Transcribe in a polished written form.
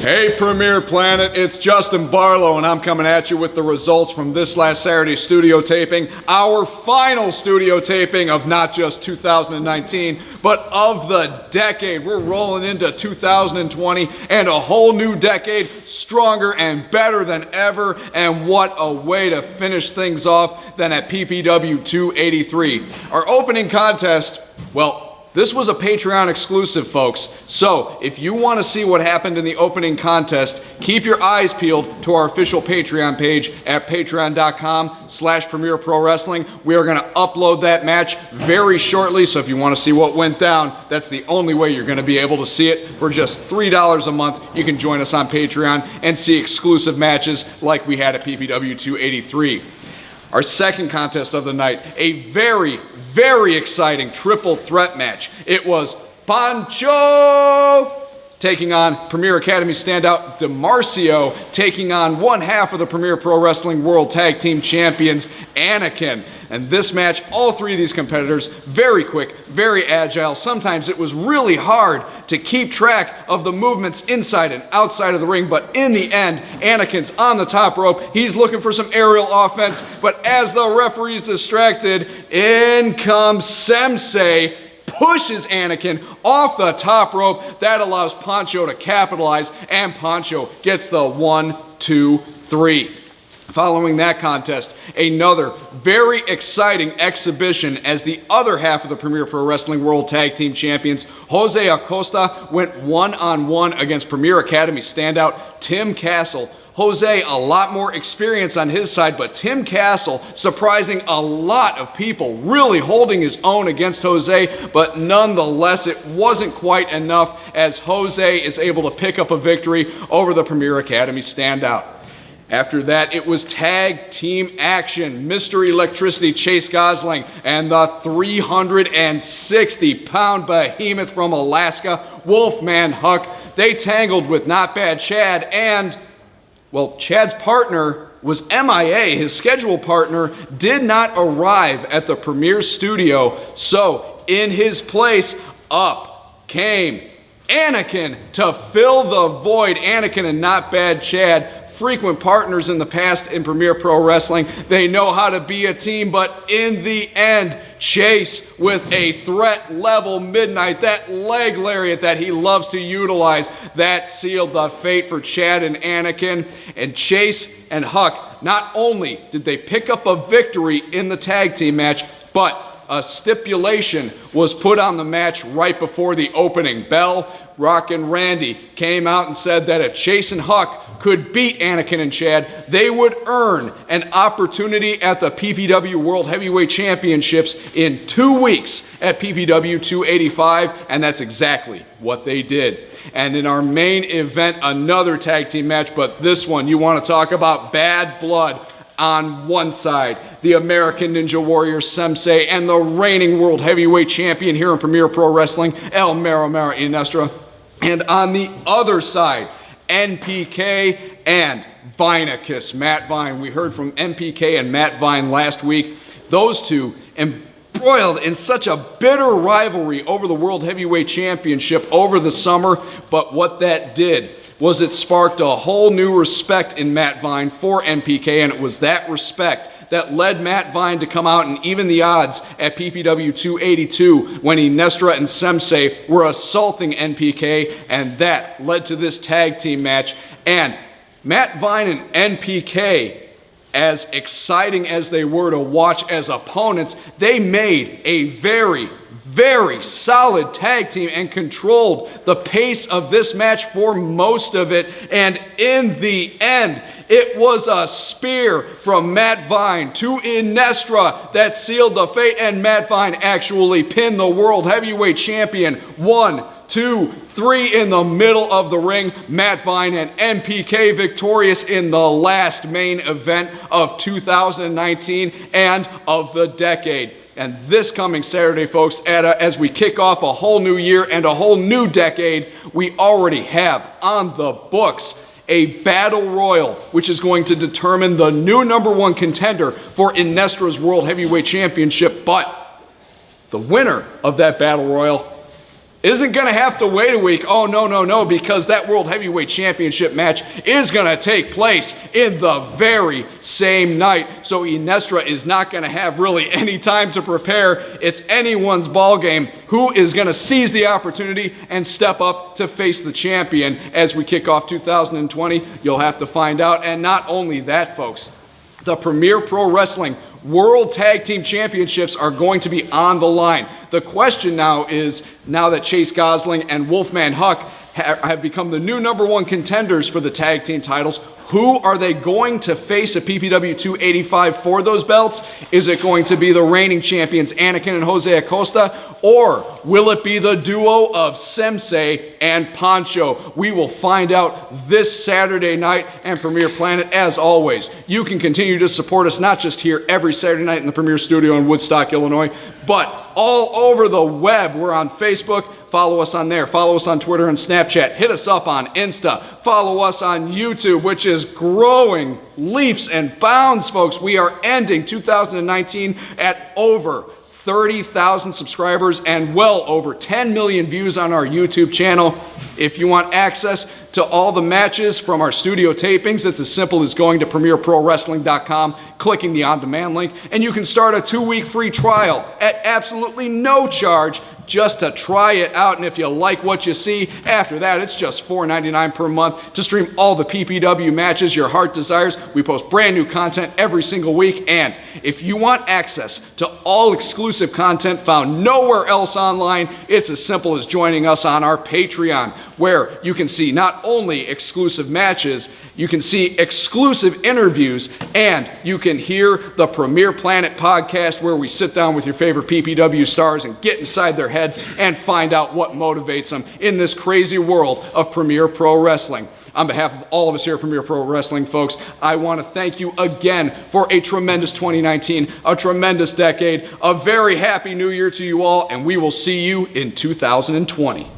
Hey Premier Planet, it's Justin Barlow and I'm coming at you with the results from this last Saturday's studio taping, our final studio taping of not just 2019, but of the decade. We're rolling into 2020 and a whole new decade, stronger and better than ever, and what a way to finish things off than at PPW283. Our opening contest, well, this was a Patreon exclusive, folks. So, if you want to see what happened in the opening contest, keep your eyes peeled to our official Patreon page at patreon.com/Premier Pro Wrestling. We are going to upload that match very shortly, so if you want to see what went down, that's the only way you're going to be able to see it. For just $3 a month, you can join us on Patreon and see exclusive matches like we had at PPW283. Our second contest of the night, a very, very exciting triple threat match. It was Pancho taking on Premier Academy standout DeMarcio, taking on one half of the Premier Pro Wrestling World Tag Team Champions, Anakin. And this match, all three of these competitors, very quick, very agile. Sometimes it was really hard to keep track of the movements inside and outside of the ring, but in the end, Anakin's on the top rope. He's looking for some aerial offense, but as the referee's distracted, in comes Semsei, pushes Anakin off the top rope. That allows Pancho to capitalize, and Pancho gets the 1, 2, 3. Following that contest, another very exciting exhibition as the other half of the Premier Pro Wrestling World Tag Team Champions, Jose Acosta, went one-on-one against Premier Academy standout Tim Castle. Jose, a lot more experience on his side, but Tim Castle surprising a lot of people, really holding his own against Jose, but nonetheless, it wasn't quite enough as Jose is able to pick up a victory over the Premier Academy standout. After that, it was tag team action. Mr. Electricity Chase Gosling and the 360-pound behemoth from Alaska, Wolfman Huck. They tangled with Not Bad Chad and, well, Chad's partner was MIA. His scheduled partner did not arrive at the Premier studio, so in his place, up came Anakin to fill the void. Anakin and Not Bad Chad, frequent partners in the past in Premier Pro Wrestling. They know how to be a team, but in the end, Chase with a threat level midnight, that leg lariat that he loves to utilize, that sealed the fate for Chad and Anakin. And Chase and Huck, not only did they pick up a victory in the tag team match, but a stipulation was put on the match right before the opening bell. Rock and Randy came out and said that if Chase and Huck could beat Anakin and Chad, they would earn an opportunity at the PPW World Heavyweight Championships in 2 weeks at PPW 285, and that's exactly what they did. And in our main event, another tag team match, but this one, you want to talk about bad blood. On one side, the American Ninja Warrior Semsei and the reigning World Heavyweight Champion here in Premier Pro Wrestling, El Mero Mero Iniestra. And on the other side, NPK and Vinacus, Matt Vine. We heard from NPK and Matt Vine last week. Those two embroiled in such a bitter rivalry over the World Heavyweight Championship over the summer, but what that did was it sparked a whole new respect in Matt Vine for NPK, and it was that respect that led Matt Vine to come out and even the odds at PPW 282 when Iniestra and Semsei were assaulting NPK, and that led to this tag team match. And Matt Vine and NPK, as exciting as they were to watch as opponents, they made a very, very solid tag team and controlled the pace of this match for most of it. And in the end, it was a spear from Matt Vine to Iniestra that sealed the fate, and Matt Vine actually pinned the World Heavyweight Champion. 1, 2, 3 in the middle of the ring. Matt Vine and NPK victorious in the last main event of 2019 and of the decade. And this coming Saturday, folks, as we kick off a whole new year and a whole new decade, we already have on the books a battle royal, which is going to determine the new #1 contender for Iniestra's World Heavyweight Championship. But the winner of that battle royal isn't going to have to wait a week. Oh, no, because that World Heavyweight Championship match is going to take place in the very same night. So Iniestra is not going to have really any time to prepare. It's anyone's ball game. Who is going to seize the opportunity and step up to face the champion as we kick off 2020? You'll have to find out. And not only that, folks, the Premier Pro Wrestling World Tag Team Championships are going to be on the line. The question now is, now that Chase Gosling and Wolfman Huck have become the new #1 contenders for the tag team titles, who are they going to face at PPW285 for those belts? Is it going to be the reigning champions Anakin and Jose Acosta, or will it be the duo of Semsei and Pancho? We will find out this Saturday night. And Premier Planet, as always, you can continue to support us not just here every Saturday night in the Premier Studio in Woodstock, Illinois, but all over the web. We're on Facebook. Follow us on there. Follow us on Twitter and Snapchat. Hit us up on Insta. Follow us on YouTube, which is growing leaps and bounds, folks. We are ending 2019 at over 30,000 subscribers and well over 10 million views on our YouTube channel. If you want access to all the matches from our studio tapings, it's as simple as going to premierprowrestling.com, clicking the on-demand link, and you can start a 2-week free trial at absolutely no charge just to try it out. And if you like what you see, after that, it's just $4.99 per month to stream all the PPW matches your heart desires. We post brand new content every single week. And if you want access to all exclusive content found nowhere else online, it's as simple as joining us on our Patreon, where you can see not only exclusive matches, you can see exclusive interviews, and you can hear the Premier Planet podcast, where we sit down with your favorite PPW stars and get inside their heads and find out what motivates them in this crazy world of Premier Pro Wrestling. On behalf of all of us here at Premier Pro Wrestling, folks, I want to thank you again for a tremendous 2019, a tremendous decade, a very happy new year to you all, and we will see you in 2020.